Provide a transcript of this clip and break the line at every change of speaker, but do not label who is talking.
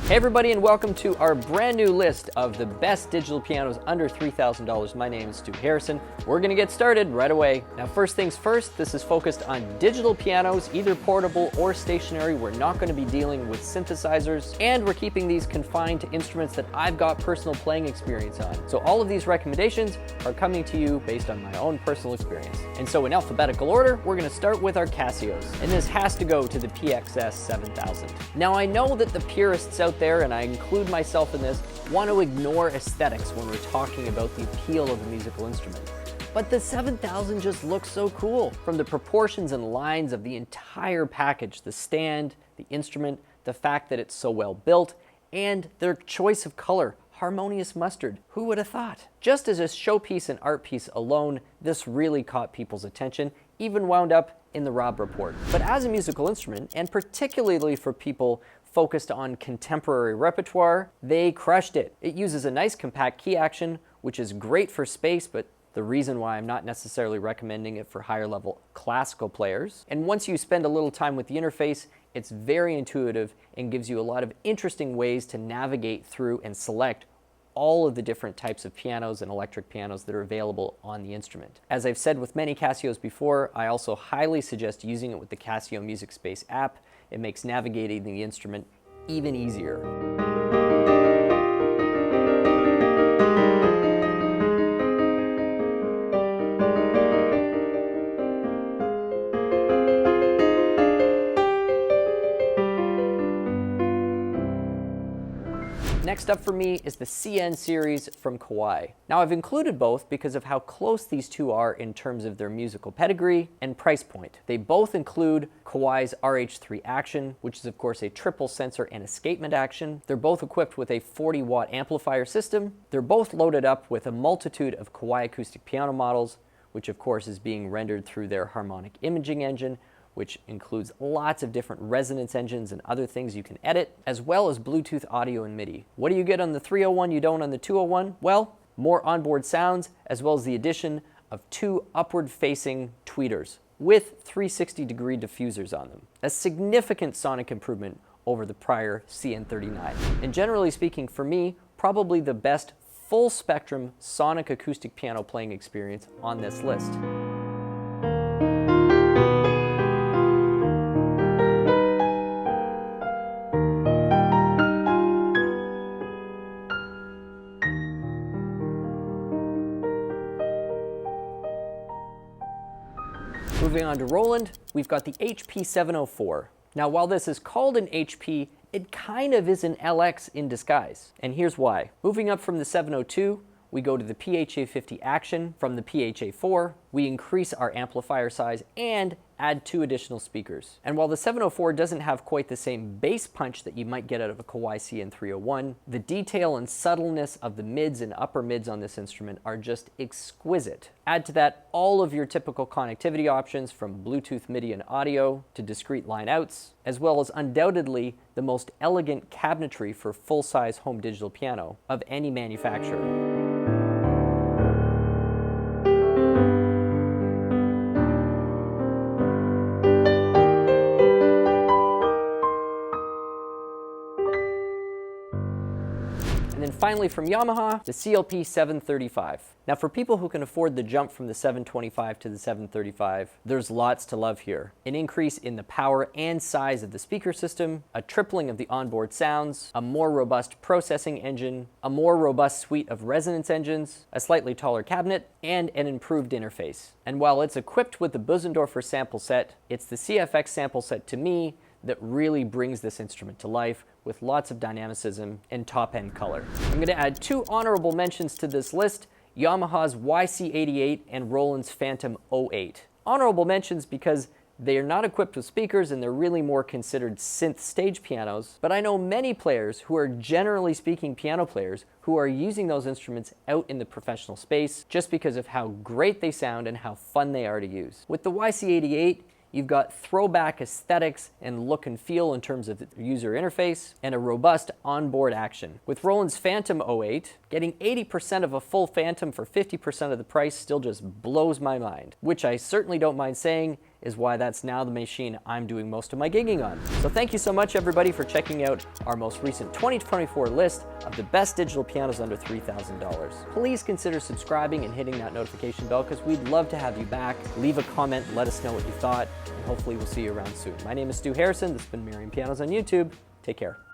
Hey everybody, and welcome to our brand new list of the best digital pianos under $3,000. My name is Stu Harrison. We're gonna get started right away. Now first things first, this is focused on digital pianos, either portable or stationary. We're not gonna be dealing with synthesizers, and we're keeping these confined to instruments that I've got personal playing experience on. So all of these recommendations are coming to you based on my own personal experience. And so in alphabetical order, we're gonna start with our Casios. And this has to go to the PXS 7000. Now I know that the purists out there, and I include myself in this, want to ignore aesthetics when we're talking about the appeal of a musical instrument. But the 7000 just looks so cool. From the proportions and lines of the entire package, the stand, the instrument, the fact that it's so well built, and their choice of color, harmonious mustard. Who would have thought? Just as a showpiece and art piece alone, this really caught people's attention, even wound up in the Rob Report. But as a musical instrument, and particularly for people focused on contemporary repertoire, they crushed it. It uses a nice compact key action, which is great for space, but the reason why I'm not necessarily recommending it for higher level classical players. And once you spend a little time with the interface, it's very intuitive and gives you a lot of interesting ways to navigate through and select all of the different types of pianos and electric pianos that are available on the instrument. As I've said with many Casios before, I also highly suggest using it with the Casio Music Space app. It makes navigating the instrument even easier. Next up for me is the CN series from Kawai. Now I've included both because of how close these two are in terms of their musical pedigree and price point. They both include Kawai's RH3 action, which is of course a triple sensor and escapement action. They're both equipped with a 40-watt amplifier system. They're both loaded up with a multitude of Kawai acoustic piano models, which of course is being rendered through their harmonic imaging engine, which includes lots of different resonance engines and other things you can edit, as well as Bluetooth audio and MIDI. What do you get on the 301 you don't on the 201? Well, more onboard sounds, as well as the addition of two upward-facing tweeters with 360-degree diffusers on them. A significant sonic improvement over the prior CN39. And generally speaking, for me, probably the best full-spectrum sonic acoustic piano playing experience on this list. Moving on to Roland, we've got the HP 704. Now while this is called an HP, it kind of is an LX in disguise. And here's why. Moving up from the 702, we go to the PHA 50 Action. From the PHA 4, we increase our amplifier size and add two additional speakers. And while the 704 doesn't have quite the same bass punch that you might get out of a Kawai CN301, the detail and subtleness of the mids and upper mids on this instrument are just exquisite. Add to that all of your typical connectivity options, from Bluetooth, MIDI, and audio to discrete line outs, as well as undoubtedly the most elegant cabinetry for full-size home digital piano of any manufacturer. And then finally from Yamaha, the CLP 735. Now for people who can afford the jump from the 725 to the 735, there's lots to love here. An increase in the power and size of the speaker system, a tripling of the onboard sounds, a more robust processing engine, a more robust suite of resonance engines, a slightly taller cabinet, and an improved interface. And while it's equipped with the Bösendorfer sample set, it's the CFX sample set to me that really brings this instrument to life with lots of dynamicism and top-end color. I'm going to add two honorable mentions to this list, Yamaha's YC88 and Roland's Phantom 08. Honorable mentions because they are not equipped with speakers and they're really more considered synth stage pianos, but I know many players who are generally speaking piano players who are using those instruments out in the professional space just because of how great they sound and how fun they are to use. With the YC88, you've got throwback aesthetics and look and feel in terms of the user interface, and a robust onboard action. With Roland's Phantom 08, getting 80% of a full Phantom for 50% of the price still just blows my mind, which I certainly don't mind saying is why that's now the machine I'm doing most of my gigging on. So thank you so much everybody for checking out our most recent 2024 list of the best digital pianos under $3,000. Please consider subscribing and hitting that notification bell because we'd love to have you back. Leave a comment, let us know what you thought, and hopefully we'll see you around soon. My name is Stu Harrison. This has been Merriam Pianos on YouTube. Take care.